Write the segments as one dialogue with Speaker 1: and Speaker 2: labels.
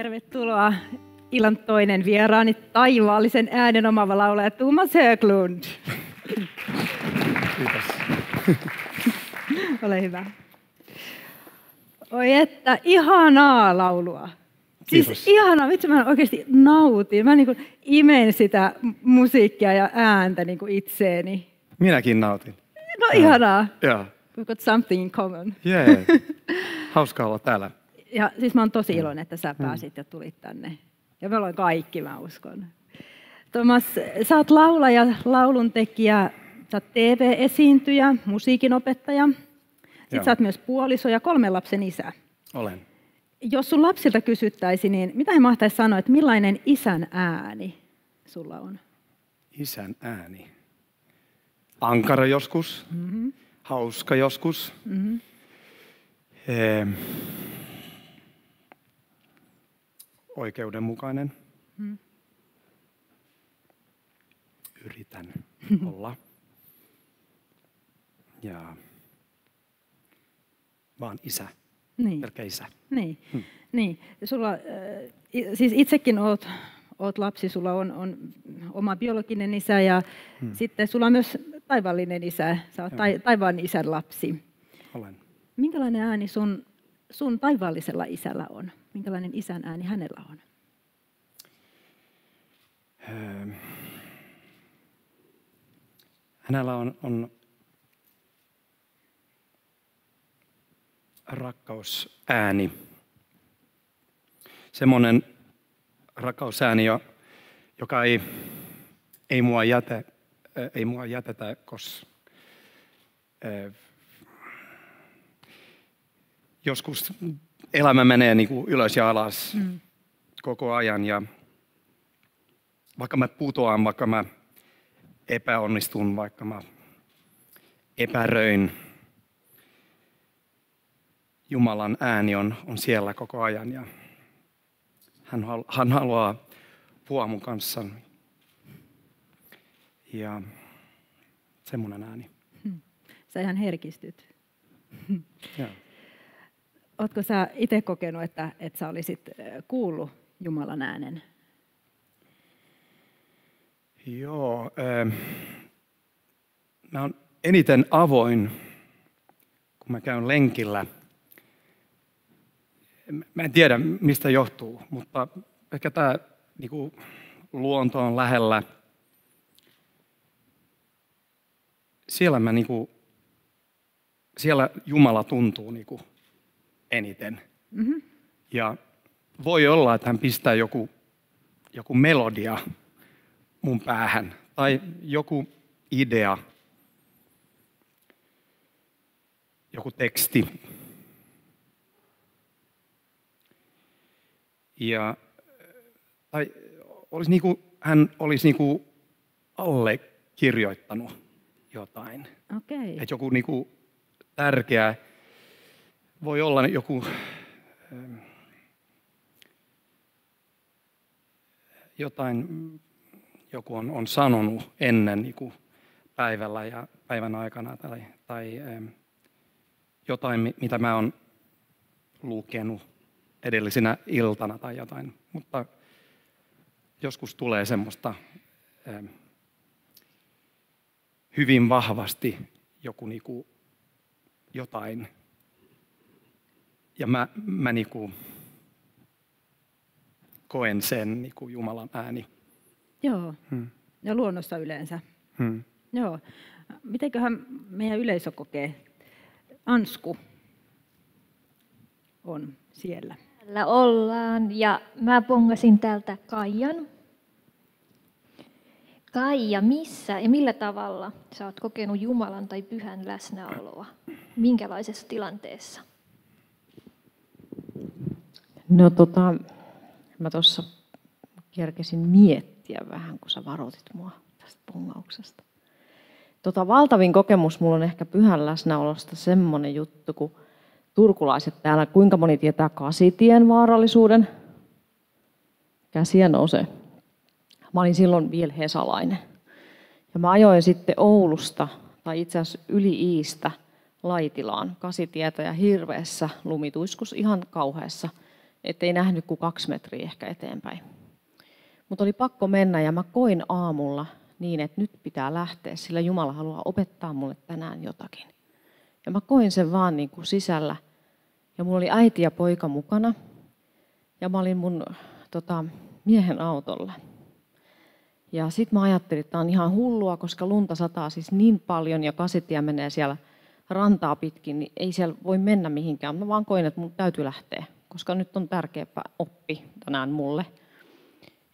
Speaker 1: Tervetuloa illan toinen vieraani, taivaallisen äänen omaava laulaja Thomas Höglund.
Speaker 2: Kiitos.
Speaker 1: Ole hyvä. Oi että, ihanaa laulua.
Speaker 2: Kiitos.
Speaker 1: Siis ihanaa, vitsi mä oikeasti nautin. Mä niin kuin imen sitä musiikkia ja ääntä niin kuin itseeni.
Speaker 2: Minäkin nautin.
Speaker 1: No ihanaa.
Speaker 2: Joo.
Speaker 1: We've got something in common.
Speaker 2: Yeah. Hauskaa olla täällä.
Speaker 1: Ja siis mä oon tosi iloinen, että sä pääsit ja tulit tänne. Ja me ollaan kaikki, mä uskon. Thomas, sä oot laulaja, lauluntekijä, sä oot TV-esiintyjä, musiikinopettaja. Sitten sä oot myös puoliso ja 3 lapsen isä.
Speaker 2: Olen.
Speaker 1: Jos sun lapsilta kysyttäisiin, niin mitä he mahtaisi sanoa, että millainen isän ääni sulla on?
Speaker 2: Isän ääni. Ankara joskus, hauska joskus. Oikeudenmukainen. Yritän olla. Ja vaan isä.
Speaker 1: Niin.
Speaker 2: Pelkkä isä.
Speaker 1: Niin. Niin. Sulla, siis itsekin oot lapsi, sulla on oma biologinen isä ja sitten sulla on myös taivaallinen isä. Sä oot taivaan isän lapsi.
Speaker 2: Olen.
Speaker 1: Minkälainen ääni sun taivaallisella isällä on? Minkälainen isän ääni hänellä on?
Speaker 2: Hänellä on rakkausääni. Semmoinen rakkausääni, joka ei mua jätetä, koska joskus elämä menee niin kuin ylös ja alas koko ajan. Ja vaikka mä putoan, vaikka mä epäonnistun, vaikka mä epäröin, Jumalan ääni on siellä koko ajan ja hän haluaa puhua mun kanssa. Ja semmoinen ääni.
Speaker 1: Sä ihan herkistyt.
Speaker 2: Ja.
Speaker 1: Ootko sä itse kokenut, että sä olisit kuullut Jumalan äänen?
Speaker 2: Joo. Mä oon eniten avoin, kun mä käyn lenkillä. Mä en tiedä, mistä johtuu, mutta ehkä tämä niinku, luonto on lähellä. Siellä Jumala tuntuu niinku, eniten. Ja voi olla, että hän pistää joku melodia mun päähän tai joku idea, joku teksti. Ja tai hän olisi niinku allekirjoittanut jotain.
Speaker 1: Okei.
Speaker 2: Että joku niinku tärkeä, voi olla joku jotain, joku on sanonut ennen niinku päivällä ja päivän aikana tai jotain, mitä mä oon lukenut edellisenä iltana tai jotain, mutta joskus tulee semmoista hyvin vahvasti joku niinku jotain. Ja mä niinku koen sen niinku Jumalan ääni.
Speaker 1: Joo. Ja luonnossa yleensä. Joo. Mitenköhän meidän yleisö kokee? Ansku on siellä.
Speaker 3: Täällä ollaan ja mä pongasin täältä Kaijan. Kaija, missä ja millä tavalla sä oot kokenut Jumalan tai Pyhän läsnäoloa? Minkälaisessa tilanteessa?
Speaker 4: No mä tuossa kerkesin miettiä vähän, kun sä varoitit mua tästä pongauksesta. Valtavin kokemus mulla on ehkä Pyhän läsnäolosta semmoinen juttu, kun turkulaiset täällä, kuinka moni tietää Kasitien vaarallisuuden? Käsiä nousee. Mä olin silloin vielä hesalainen. Ja mä ajoin sitten Oulusta, tai itse asiassa yli Iistä, Laitilaan, Kasitietä ja hirveässä lumituiskus, ihan kauheassa. ettei nähnyt kuin 2 metriä ehkä eteenpäin. Mutta oli pakko mennä ja mä koin aamulla niin, että nyt pitää lähteä, sillä Jumala haluaa opettaa mulle tänään jotakin. Ja mä koin sen vaan niin kuin sisällä. Ja mulla oli äiti ja poika mukana. Ja mä olin mun miehen autolla. Ja sit mä ajattelin, että tää on ihan hullua, koska lunta sataa siis niin paljon ja kasetia menee siellä rantaa pitkin, niin ei siellä voi mennä mihinkään. Mä vaan koin, että mun täytyy lähteä, koska nyt on tärkeämpä oppi tänään mulle.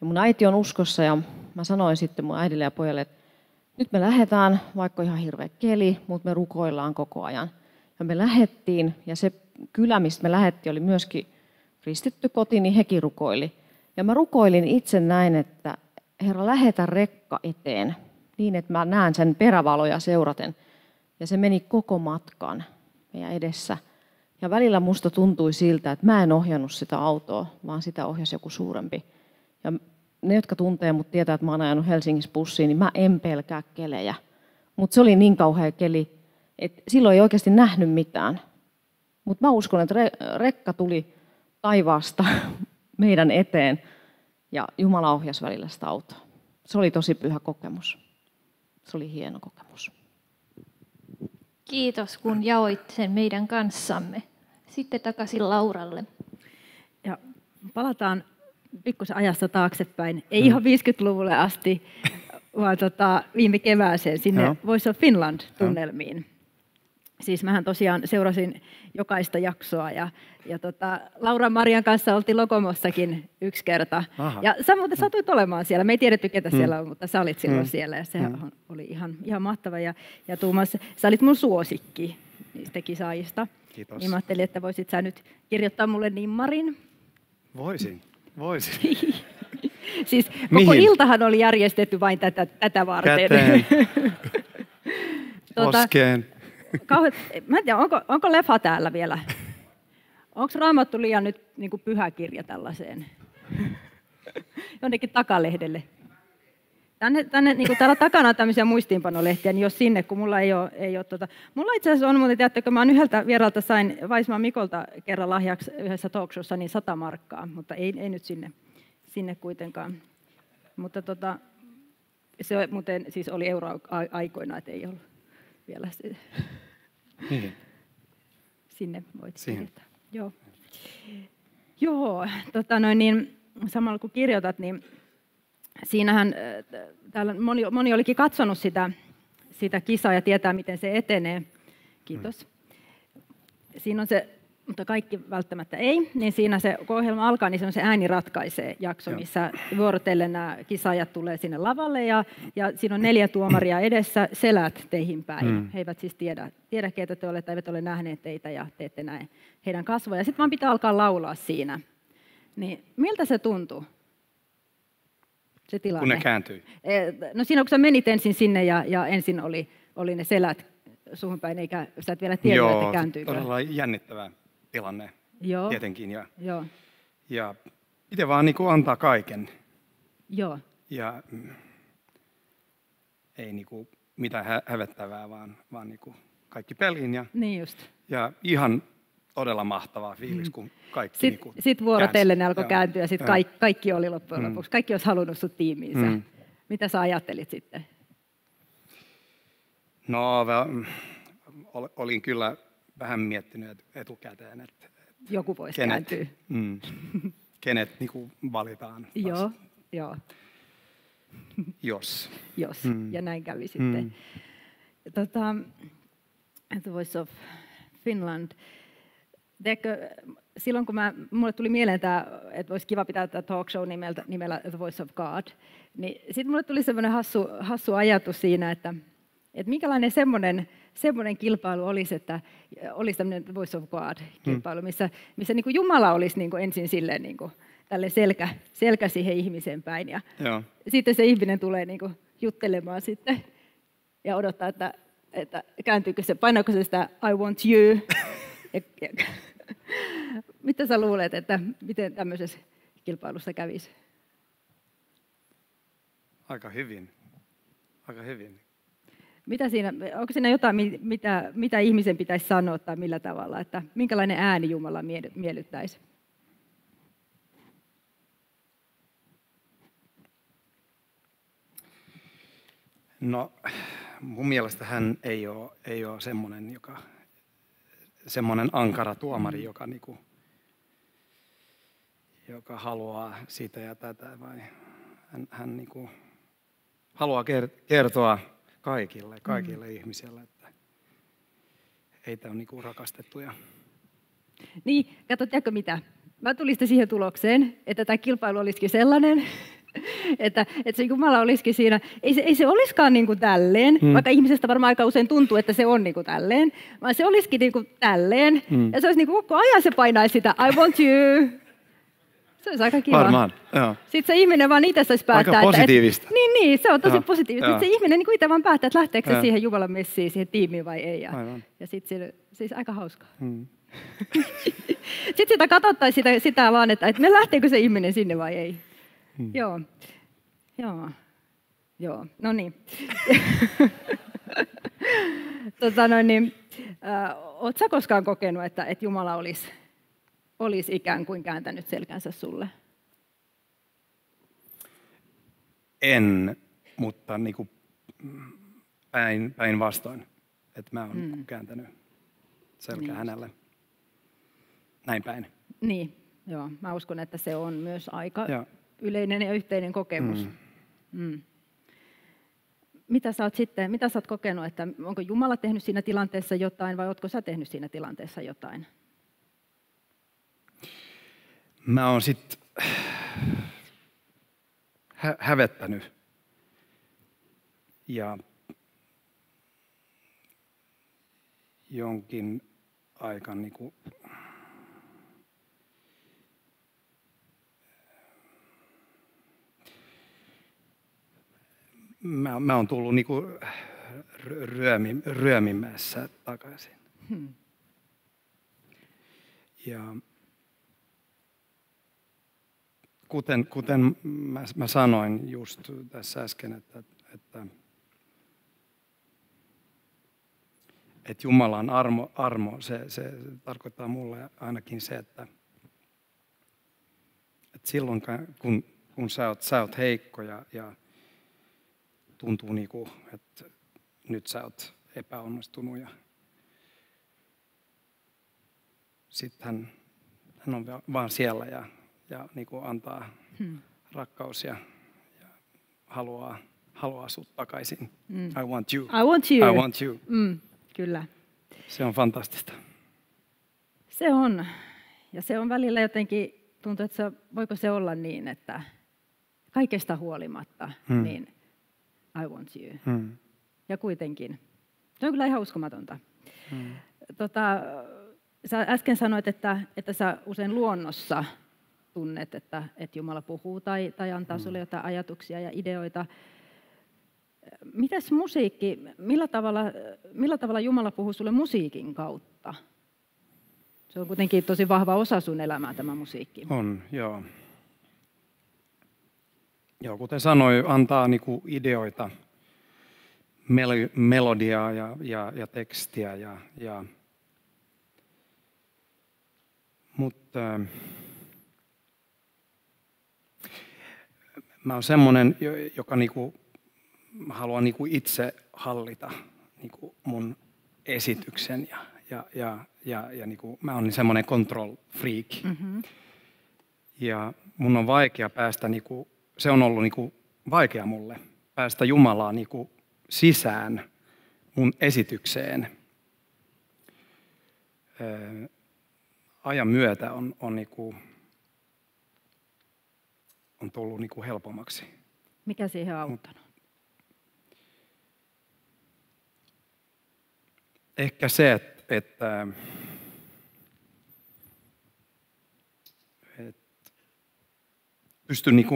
Speaker 4: Ja mun äiti on uskossa ja mä sanoin sitten mun äidille ja pojalle, että nyt me lähdetään, vaikka ihan hirveä keli, mutta me rukoillaan koko ajan. Ja me lähdettiin ja se kylä, mistä me lähdettiin, oli myöskin kristitty koti, niin hekin rukoili. Ja mä rukoilin itse näin, että Herra, lähetä rekka eteen niin, että mä näen sen perävaloja seuraten. Ja se meni koko matkan meidän edessä. Ja välillä musta tuntui siltä, että mä en ohjannut sitä autoa, vaan sitä ohjasi joku suurempi. Ja ne, jotka tuntee mut tietää, että mä oon ajanut Helsingissä bussiin, niin mä en pelkää kelejä. Mutta se oli niin kauhea keli, että silloin ei oikeasti nähnyt mitään. Mutta mä uskon, että rekka tuli taivaasta meidän eteen ja Jumala ohjasi välillä sitä autoa. Se oli tosi pyhä kokemus. Se oli hieno kokemus.
Speaker 3: Kiitos, kun jaoit sen meidän kanssamme. Sitten takaisin Lauralle.
Speaker 1: Ja palataan pikkusen ajassa taaksepäin. Ei ihan 50-luvulle asti, vaan viime kevääseen sinne Voice of Finland-tunnelmiin. Siis mähän tosiaan seurasin jokaista jaksoa ja Laura Marian kanssa oltiin Logomossakin yksi kerta. Aha. Ja sä muuten satuit olemaan siellä. Me ei tiedetty, ketä siellä on, mutta sä olit silloin siellä ja se oli ihan mahtava. Ja Tuomas, sä olit mun suosikki niistä kisaajista.
Speaker 2: Kiitos.
Speaker 1: Niin mä ajattelin, että voisit sä nyt kirjoittaa mulle nimmarin.
Speaker 2: Voisin.
Speaker 1: Siis koko iltahan oli järjestetty vain tätä varten.
Speaker 2: Käteen. Poskeen.
Speaker 1: Mä en tiedä, onko leffa täällä vielä? Onko Raamattu liian nyt niin kuin pyhä kirja tällaiseen? Jonnekin takalehdelle. Tänne niin kuin täällä takana on tämmöisiä muistiinpanolehtiä, niin jos sinne, kun mulla ei ole Mulla itse asiassa on, mutta tiedättekö, mä yhdeltä vieralta sain Vaismaan Mikolta kerran lahjaksi yhdessä talkshowssa niin 100 markkaa, mutta ei nyt sinne kuitenkaan. Mutta se muuten siis oli euroaikoina, että ei ollut vielä se.
Speaker 2: Niin.
Speaker 1: Sinne voit kirjoittaa. Joo, niin, samalla kun kirjoitat, niin siinähän täällä moni olikin katsonut sitä kisaa ja tietää, miten se etenee. Kiitos. Siinä on se, mutta kaikki välttämättä ei, niin siinä se, kun ohjelma alkaa, niin se on se ääni ratkaisee jakso, missä vuorotellen nämä kisaajat tulee sinne lavalle ja siinä on 4 tuomaria edessä, selät teihin päin. He eivät siis tiedä keitä te olette, eivät ole nähneet teitä ja te ette näe heidän kasvoja. Sitten vaan pitää alkaa laulaa siinä. Niin miltä se tuntuu? Se tilanne.
Speaker 2: Kun ne kääntyi.
Speaker 1: No siinä kun sä menit ensin sinne ja ensin oli ne selät suhun päin, eikä sä et vielä tiedä, että kääntyykö.
Speaker 2: Joo, todella jännittävä tilanne.
Speaker 1: Joo.
Speaker 2: Tietenkin. Ja itse vaan niin kuin antaa kaiken.
Speaker 1: Joo.
Speaker 2: Ja ei niin kuin mitään hävettävää, vaan niin kuin kaikki peliin.
Speaker 1: Niin just.
Speaker 2: Ja ihan todella mahtavaa fiilis, kun kaikki niin
Speaker 1: Sitten vuorotellen ne alkoi kääntyä ja sitten kaikki oli loppujen lopuksi. Kaikki olisi halunnut sut tiimiinsä. Mitä sä ajattelit sitten?
Speaker 2: No, olin kyllä vähän miettinyt etukäteen, että
Speaker 1: joku voisi kääntyä.
Speaker 2: Kenet niin kuin valitaan.
Speaker 1: Joo.
Speaker 2: Jos.
Speaker 1: Ja näin kävi sitten. The Voice of Finland. Silloin kun mulle tuli mieleen tämä, että olisi kiva pitää tätä talk show nimellä The Voice of God, niin sitten mulle tuli semmoinen hassu ajatus siinä, että minkälainen semmoinen kilpailu olisi, että olisi tämmöinen The Voice of God-kilpailu, missä niin kuin Jumala olisi niin kuin ensin silleen niin kuin tälle selkä siihen ihmiseen päin. Ja sitten se ihminen tulee niin kuin juttelemaan sitten ja odottaa, että kääntyykö se, painaako se sitä I want you. Mitä sä luulet, että miten tämmöisessä kilpailussa kävisi?
Speaker 2: Aika hyvin.
Speaker 1: Onko siinä jotain, mitä ihmisen pitäisi sanoa tai millä tavalla, että minkälainen ääni Jumala miellyttäisi?
Speaker 2: No, mun mielestä hän ei ole semmoinen ankara tuomari, joka haluaa sitä ja tätä, vai hän niinku haluaa kertoa kaikille ihmisille, että heitä on niinku rakastettuja.
Speaker 1: Niin, tiedätkö mitä? Mä tulin sitten siihen tulokseen, että tämä kilpailu olisikin sellainen, että se Jumala olisikin siinä, ei se olisikaan niin kuin tälleen, vaikka ihmisestä varmaan aika usein tuntuu, että se on niin kuin tälleen, vaan se olisikin niin kuin tälleen, ja se olisi niin kuin koko ajan se painaisi sitä, I want you. Se olisi aika kiva.
Speaker 2: Varmaan, joo.
Speaker 1: Sitten se ihminen vaan itse saisi päättää.
Speaker 2: Aika positiivista.
Speaker 1: Niin, se on tosi positiivista. Sitten se ihminen niin itse vaan päättää, että lähteekö se siihen Jumalan messiin, siihen tiimiin vai ei. Ja sitten siis aika hauskaa. Sitten sitä katsottaisiin sitä vaan, että me lähteekö se ihminen sinne vai ei. Joo. No niin. Oletko sä koskaan kokenut, että Jumala olisi ikään kuin kääntänyt selkänsä sulle?
Speaker 2: En, mutta niinku päinvastoin, että mä oon kääntänyt selkää hänelle. Näin päin.
Speaker 1: Niin, joo. Mä uskon, että se on myös aika yleinen ja yhteinen kokemus. Mitä sä oot kokenut, että onko Jumala tehnyt siinä tilanteessa jotain vai ootko sä tehnyt siinä tilanteessa jotain?
Speaker 2: Mä oon sit hävettänyt ja jonkin aikaan niinku mä oon tullut niinku ryömimässä takaisin. Ja kuten mä sanoin just tässä äsken, että Jumalan armo, se tarkoittaa mulle ainakin se, että silloin kun sä oot heikko ja tuntuu niinku, että nyt sä oot epäonnistunut ja sitten hän on vaan siellä ja niinku antaa rakkaus ja haluaa sut takaisin. I want you.
Speaker 1: I want you.
Speaker 2: I want you.
Speaker 1: Kyllä.
Speaker 2: Se on fantastista.
Speaker 1: Se on. Ja se on välillä jotenkin, tuntuu, että voiko se olla niin, että kaikesta huolimatta, niin I want you. Ja kuitenkin. Se on kyllä ihan uskomatonta. Sä äsken sanoit, että sä usein luonnossa tunnet, että Jumala puhuu tai antaa sulle jotain ajatuksia ja ideoita. Mitäs musiikki? Millä tavalla Jumala puhuu sulle musiikin kautta? Se on kuitenkin tosi vahva osa sun elämää, tämä musiikki.
Speaker 2: On, joo. Joo, kuten sanoin, antaa niinku ideoita, melodiaa ja tekstiä. Mutta mä oon semmoinen, joka niinku haluaa niinku itse hallita niinku mun esityksen ja niinku, mä oon semmoinen control freak. Ja mun on vaikea päästä niinku, se on ollut niinku vaikea mulle päästä Jumalaa niinku sisään mun esitykseen. Ajan myötä on tullut niinku helpommaksi.
Speaker 1: Mikä siihen on auttanut?
Speaker 2: Ehkä se, että pystyn niinku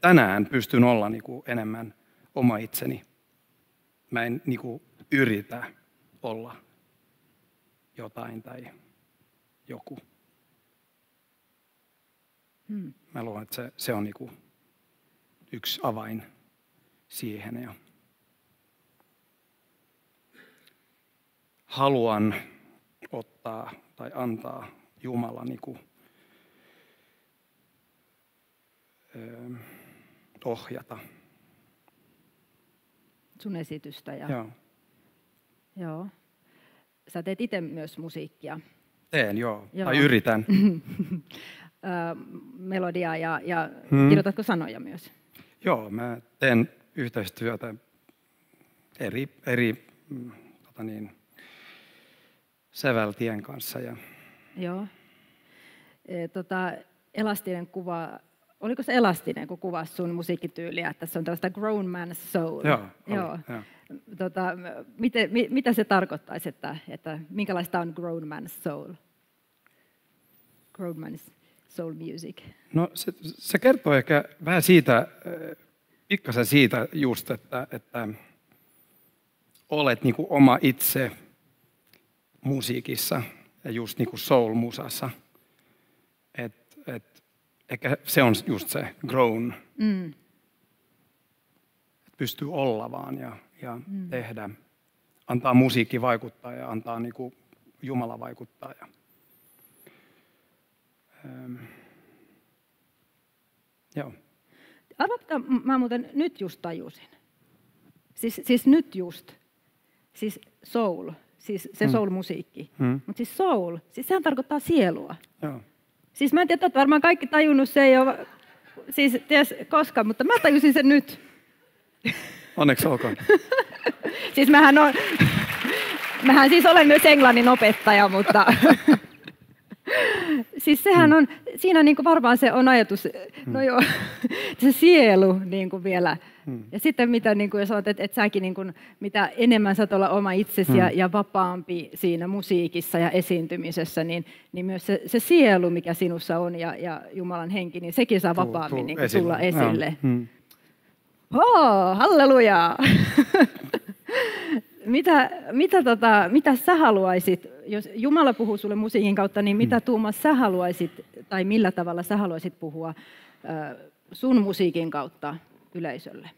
Speaker 2: tänään pystyn olla niinku enemmän oma itseni. Mä en niinku yritä olla jotain tai joku. Mä luulen, että se on niinku yksi avain siihen. Ja haluan ottaa tai antaa Jumala niinku, ohjata.
Speaker 1: sun esitystä. Ja,
Speaker 2: Joo.
Speaker 1: joo. Sä teet itse myös musiikkia.
Speaker 2: Teen, joo.
Speaker 1: Joo.
Speaker 2: Tai yritän.
Speaker 1: Melodiaa ja kirjoitatko sanoja myös?
Speaker 2: Joo, mä teen yhteistyötä eri säveltien kanssa. Ja
Speaker 1: Joo. Elastinen kuva, oliko se elastinen, kun kuvasi sun musiikkityyliä, että se on tällaista grown man's soul?
Speaker 2: Joo,
Speaker 1: Joo.
Speaker 2: joo.
Speaker 1: Mitä se tarkoittaisi, että minkälaista on grown man's soul? Grown man's soul music.
Speaker 2: No se kertoo ehkä vähän siitä, pikkasen siitä just, että olet niin kuin oma itse musiikissa ja just niin kuin soul-musassa. Ehkä se on just se grown. Pystyy olla vaan ja tehdä. Antaa musiikki vaikuttaa ja antaa niin kuin Jumala vaikuttaa. Joo.
Speaker 1: Arvatkaa, mä muuten nyt just tajusin. Siis nyt just. Siis soul, siis se soul-musiikki. Mutta siis soul, siis sehän tarkoittaa sielua.
Speaker 2: Joo.
Speaker 1: Siis mä en tiedä, että varmaan kaikki tajunnut, se ei ole siis ties koskaan, mutta mä tajusin sen nyt.
Speaker 2: Onneksi olkoon.
Speaker 1: Siis mähän siis olen myös englannin opettaja, mutta siis sehän on, siinä niin kuin varmaan se on ajatus, no joo, se sielu niin kuin vielä. Ja sitten mitä, niin kuin jos olet, että säkin, niin kuin, mitä enemmän saat olla oma itsesi ja vapaampi siinä musiikissa ja esiintymisessä, niin myös se sielu, mikä sinussa on ja Jumalan henki, niin sekin saa vapaammin niin kuin tulla esille. Hallelujaa! Mitä sä haluaisit, jos Jumala puhuu sulle musiikin kautta, niin mitä Tuomas sä haluaisit, tai millä tavalla sä haluaisit puhua sun musiikin kautta yleisölle?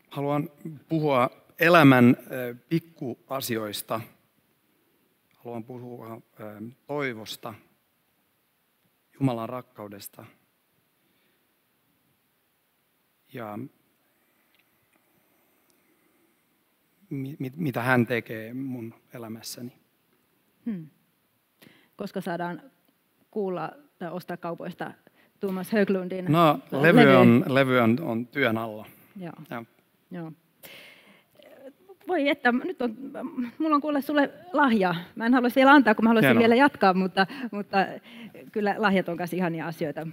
Speaker 2: Haluan puhua elämän pikkuasioista. Haluan puhua toivosta, Jumalan rakkaudesta ja mitä hän tekee mun elämässäni.
Speaker 1: Koska saadaan kuulla tai ostaa kaupoista Tuomas Höglundin
Speaker 2: levy on työn alla.
Speaker 1: Joo. Voi että, mulla on kuule sulle lahja. Mä en haluaisi vielä antaa, kun mä haluaisin vielä jatkaa, mutta kyllä lahjat on kanssa ihania asioita.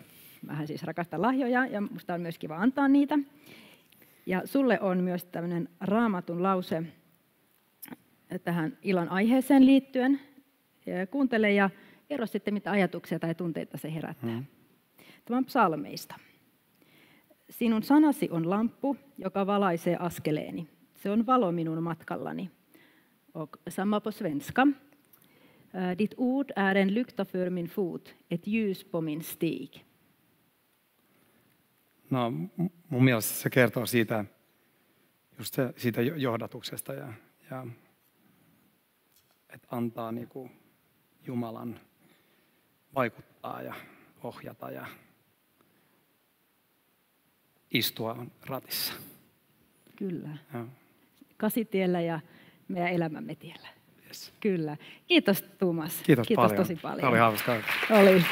Speaker 1: Mähän siis rakastan lahjoja ja musta on myös kiva antaa niitä. Ja sulle on myös tämmöinen Raamatun lause tähän illan aiheeseen liittyen. Kuuntele ja kerro sitten, mitä ajatuksia tai tunteita se herättää. Tämä on psalmeista. Sinun sanasi on lamppu, joka valaisee askeleeni. Se on valo minun matkallani. Och samma på svenska. Ditt ord är en lykta för min fot, ett ljus på min stig.
Speaker 2: No, mun mielestä se kertoo siitä johdatuksesta ja että antaa niinku Jumalan vaikuttaa ja ohjata ja istua ratissa.
Speaker 1: Kyllä.
Speaker 2: Joo.
Speaker 1: Kasitiellä ja meidän elämämme tiellä.
Speaker 2: Yes.
Speaker 1: Kyllä. Kiitos Tuomas.
Speaker 2: Kiitos paljon.
Speaker 1: Tosi paljon.
Speaker 2: Tämä oli hauskaa.
Speaker 1: Oli.